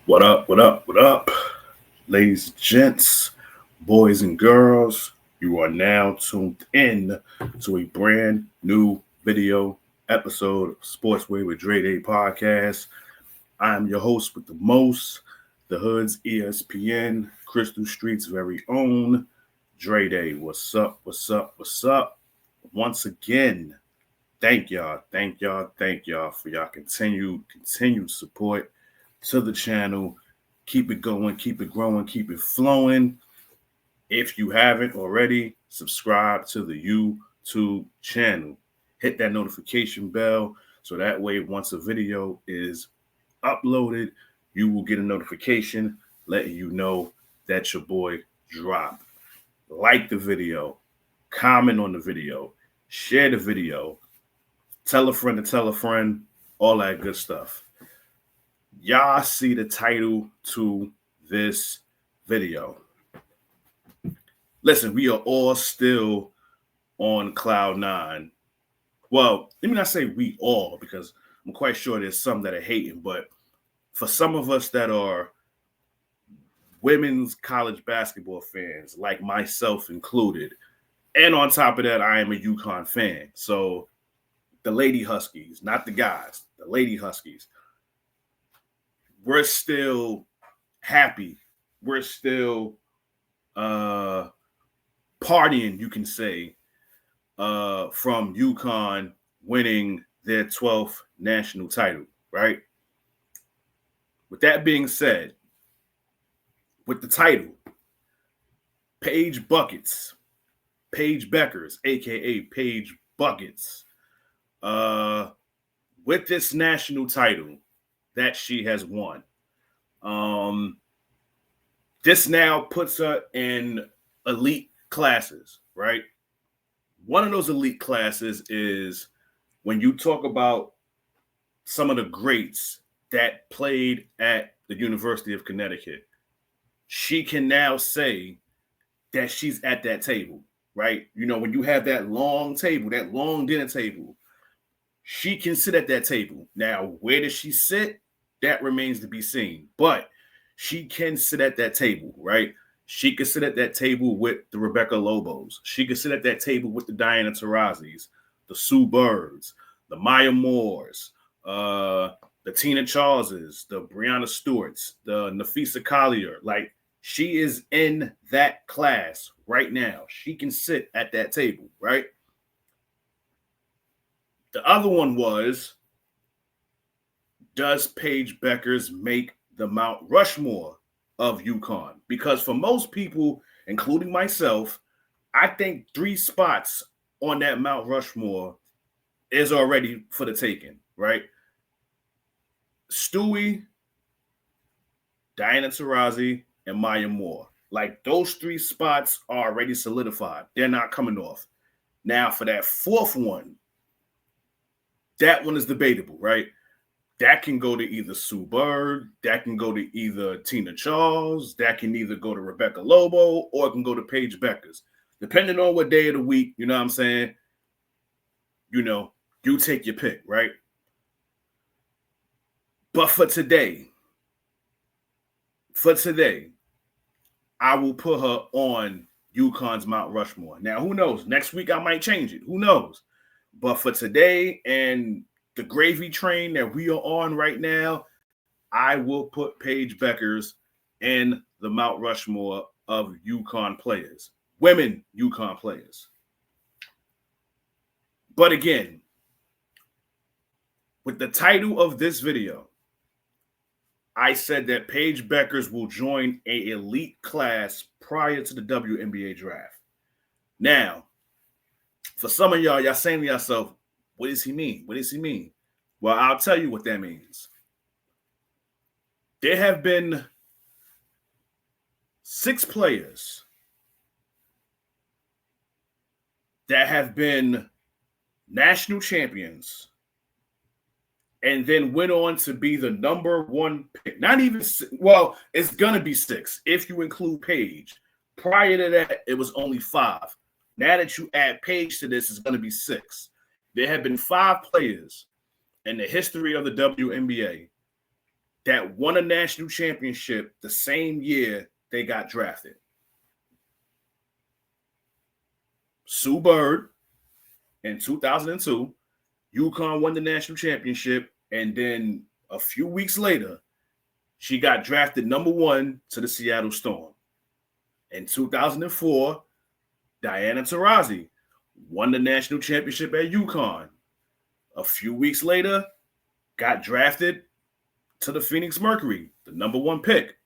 What up, what up, what up? Ladies and gents, boys and girls, you are now tuned in to a brand new video episode of Sportsway with Dre Day podcast. I'm your host with the most, the Hood's ESPN, Crystal Street's very own, Dre Day. What's up, what's up, what's up? Once again, thank y'all for y'all continued support to the channel. Keep it going, keep it growing, keep it flowing. If you haven't already, subscribe to the YouTube channel. Hit that notification bell so that way once a video is uploaded, you will get a notification letting you know that your boy dropped. Like the video, comment on the video, share the video, tell a friend to tell a friend, all that good stuff. Y'all see the title to this video. Listen, we are all still on cloud nine. Well, let me not say we all, because I'm quite sure there's some that are hating, but for some of us that are women's college basketball fans, like myself included, and on top of that, I am a UConn fan. So the Lady Huskies, not the guys, the Lady Huskies. We're still happy. We're still partying, you can say, from UConn winning their 12th national title, right? With that being said, with the title, Paige Bueckers, a.k.a. Paige Buckets, with this national title that she has won. This now puts her in elite classes, right? One of those elite classes is when you talk about some of the greats that played at the University of Connecticut. She can now say that she's at that table, right? You know, when you have that long table, that long dinner table, she can sit at that table. Now, where does she sit? That remains to be seen. But she can sit at that table, right? She could sit at that table with the Rebecca Lobos. She could sit at that table with the Diana Taurasi's, the Sue Birds, the Maya Moores, the Tina Charleses, the Brianna Stewarts, the Nafisa Collier. Like, she is in that class right now. She can sit at that table, right? The other one was, does Paige Bueckers make the Mount Rushmore of UConn? Because for most people, including myself, I think 3 spots on that Mount Rushmore is already for the taking, right? Stewie, Diana Taurasi, and Maya Moore. Like, those 3 spots are already solidified. They're not coming off. Now, for that 4th one, that one is debatable, right? That can go to either Sue Bird, that can go to either Tina Charles, that can either go to Rebecca Lobo, or it can go to Paige Bueckers. Depending on what day of the week, you know what I'm saying? You know, you take your pick, right? But for today, I will put her on UConn's Mount Rushmore. Now, who knows? Next week, I might change it. Who knows? But for today and the gravy train that we are on right now, I will put Paige Bueckers in the Mount Rushmore of UConn players, women UConn players. But again, with the title of this video, I said that Paige Bueckers will join an elite class prior to the WNBA Draft. Now, for some of y'all saying to yourself, what does he mean? What does he mean? Well, I'll tell you what that means. There have been 6 players that have been national champions and then went on to be the number 1 pick. Not even, well, it's going to be 6 if you include Paige. Prior to that, it was only 5. Now that you add Paige to this, it's going to be 6. There have been 5 players in the history of the WNBA that won a national championship the same year they got drafted. Sue Bird in 2002, UConn won the national championship, and then a few weeks later, she got drafted number 1 to the Seattle Storm. In 2004, Diana Taurasi won the national championship at UConn. A few weeks later, got drafted to the Phoenix Mercury, the number 1 pick.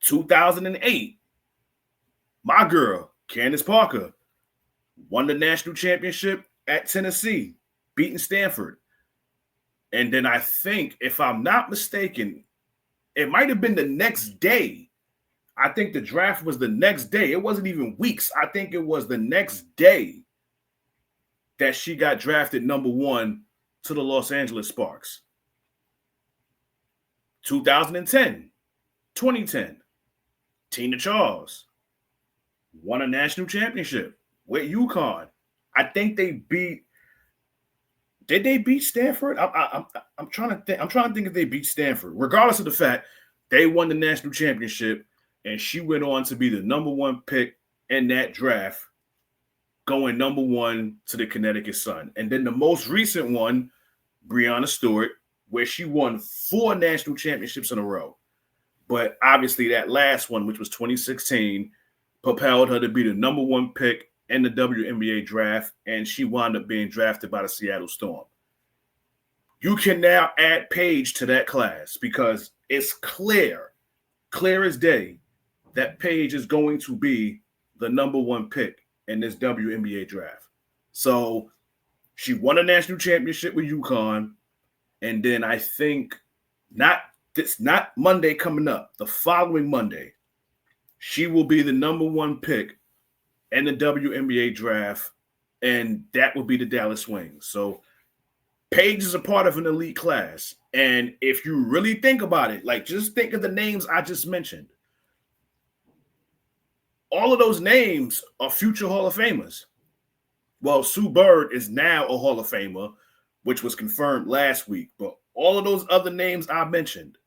2008, my girl, Candace Parker, won the national championship at Tennessee, beating Stanford. And then I think, if I'm not mistaken, it might have been the next day. I think the draft was the next day. It wasn't even weeks. I think it was the next day that she got drafted number 1 to the Los Angeles Sparks. 2010, Tina Charles won a national championship with UConn. I think they beat. Did they beat Stanford? I'm trying to think. I'm trying to think if they beat Stanford. Regardless of the fact, they won the national championship, and she went on to be the number 1 pick in that draft, going number 1 to the Connecticut Sun. And then the most recent one, Breanna Stewart, where she won 4 national championships in a row. But obviously that last one, which was 2016, propelled her to be the number 1 pick in the WNBA draft, and she wound up being drafted by the Seattle Storm. You can now add Paige to that class because it's clear as day, that Paige is going to be the number 1 pick in this WNBA draft. So she won a national championship with UConn, and then I think not Monday coming up, the following Monday, she will be the number 1 pick in the WNBA draft, and that will be the Dallas Wings. So Paige is a part of an elite class. And if you really think about it, like just think of the names I just mentioned. All of those names are future Hall of Famers. Well, Sue Bird is now a Hall of Famer, which was confirmed last week. But all of those other names I mentioned,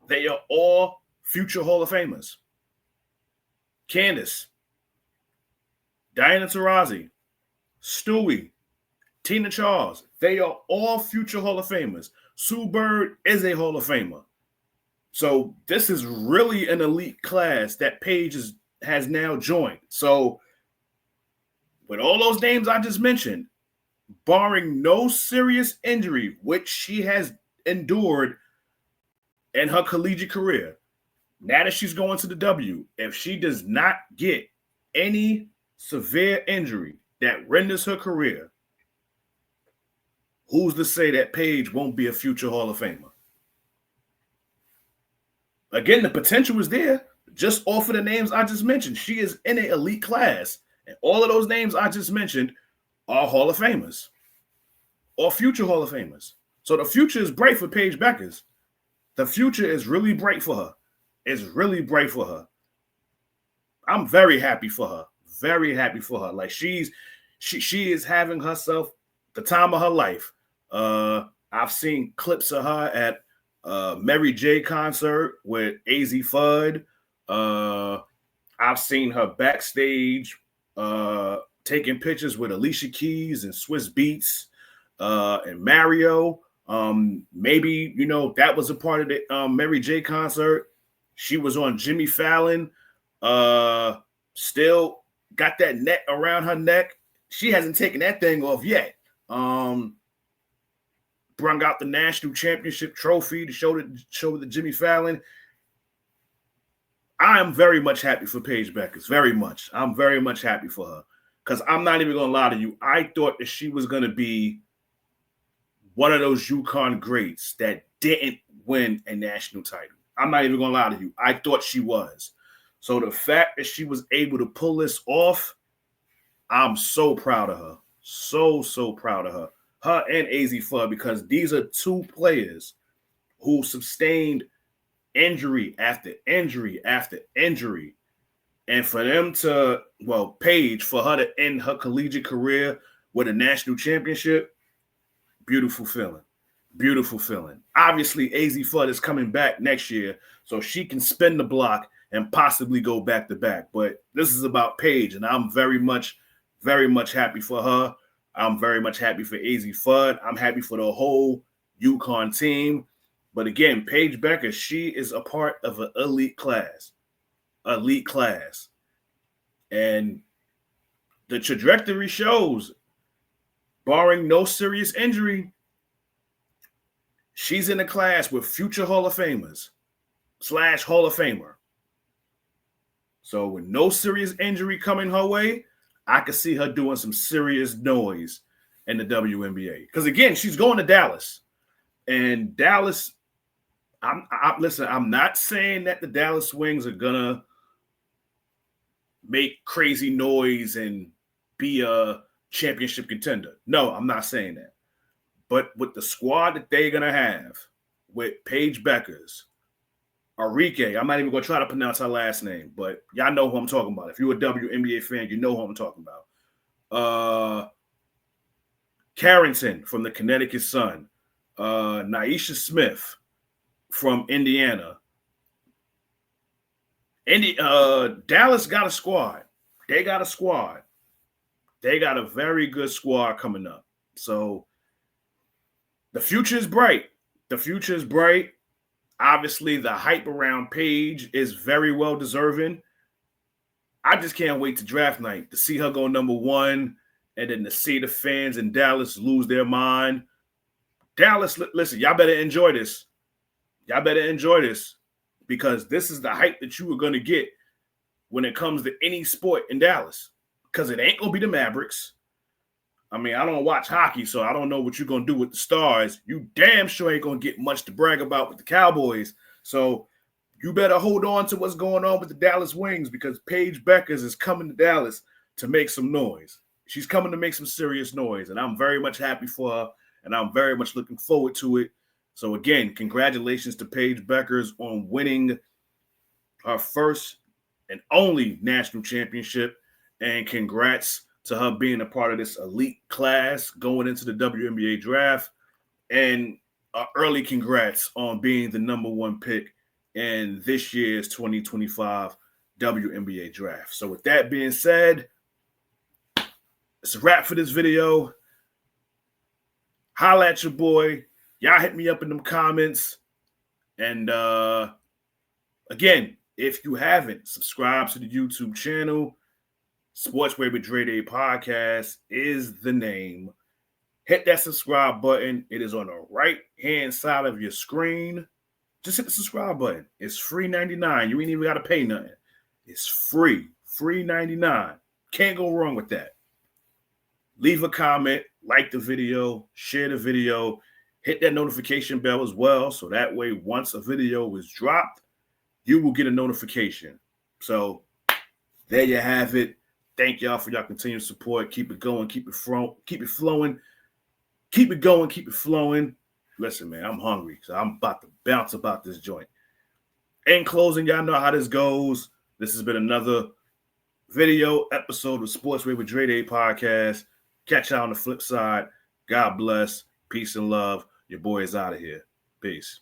they are all future Hall of Famers. Candace, Diana Taurasi, Stewie, Tina Charles, they are all future Hall of Famers. Sue Bird is a Hall of Famer. So this is really an elite class that Paige has now joined. So with all those names I just mentioned, barring no serious injury, which she has endured in her collegiate career, now that she's going to the W, if she does not get any severe injury that renders her career, who's to say that Paige won't be a future Hall of Famer? Again, the potential is there. Just off of the names I just mentioned, she is in an elite class. And all of those names I just mentioned are Hall of Famers or future Hall of Famers. So the future is bright for Paige Bueckers. The future is really bright for her. It's really bright for her. I'm very happy for her. Very happy for her. Like she is having herself the time of her life. I've seen clips of her at Mary J concert with AZ Fudd. I've seen her backstage taking pictures with Alicia Keys and Swiss Beats and Mario. Maybe, that was a part of the Mary J concert. She was on Jimmy Fallon. Still got that net around her neck. She hasn't taken that thing off yet. Brung out the national championship trophy to show the Jimmy Fallon. I am very much happy for Paige Bueckers. Very much. I'm very much happy for her. Because I'm not even going to lie to you. I thought that she was going to be one of those UConn greats that didn't win a national title. I'm not even going to lie to you. I thought she was. So the fact that she was able to pull this off, I'm so proud of her. So proud of her. Her and AZ Fudd, because these are two players who sustained injury after injury after injury. And for them to, Paige, for her to end her collegiate career with a national championship, beautiful feeling. Beautiful feeling. Obviously, AZ Fudd is coming back next year, so she can spin the block and possibly go back to back. But this is about Paige, and I'm very much happy for her. I'm very much happy for AZ Fudd. I'm happy for the whole UConn team. But again, Paige Bueckers, she is a part of an elite class. Elite class. And the trajectory shows, barring no serious injury, she's in a class with future Hall of Famers / Hall of Famer. So with no serious injury coming her way, I could see her doing some serious noise in the WNBA. Because again, she's going to Dallas. And Dallas, listen, I'm not saying that the Dallas Wings are going to make crazy noise and be a championship contender. No, I'm not saying that. But with the squad that they're going to have, with Paige Bueckers, Arike, I'm not even going to try to pronounce her last name, but y'all know who I'm talking about. If you're a WNBA fan, you know who I'm talking about. Carrington from the Connecticut Sun. Naisha Smith from Indiana. Dallas got a squad. They got a squad. They got a very good squad coming up. So the future is bright. The future is bright. Obviously, the hype around Paige is very well deserving. I just can't wait to draft night to see her go number one and then to see the fans in Dallas lose their mind. Dallas, listen, y'all better enjoy this. Y'all better enjoy this because this is the hype that you are going to get when it comes to any sport in Dallas because it ain't going to be the Mavericks. I mean, I don't watch hockey, so I don't know what you're going to do with the Stars. You damn sure ain't going to get much to brag about with the Cowboys. So you better hold on to what's going on with the Dallas Wings because Paige Bueckers is coming to Dallas to make some noise. She's coming to make some serious noise, and I'm very much happy for her, and I'm very much looking forward to it. So, again, congratulations to Paige Bueckers on winning her first and only national championship, and congrats to her being a part of this elite class going into the WNBA draft, and early congrats on being the number one pick in this year's 2025 WNBA draft. So with that being said, it's a wrap for this video. Holla at your boy. Y'all hit me up in them comments. And again, if you haven't, subscribe to the YouTube channel. Sportsway with Dre Day Podcast is the name. Hit that subscribe button. It is on the right-hand side of your screen. Just hit the subscribe button. It's free $99. You ain't even got to pay nothing. It's free. Free $99. Can't go wrong with that. Leave a comment, like the video, share the video, hit that notification bell as well. So that way, once a video is dropped, you will get a notification. So there you have it. Thank y'all for your continued support. Keep it going. Keep it flowing. Keep it going. Keep it flowing. Listen, man, I'm hungry, so I'm about to bounce about this joint. In closing, y'all know how this goes. This has been another video episode of Sportsway with Dre Day Podcast. Catch y'all on the flip side. God bless. Peace and love. Your boy is out of here. Peace.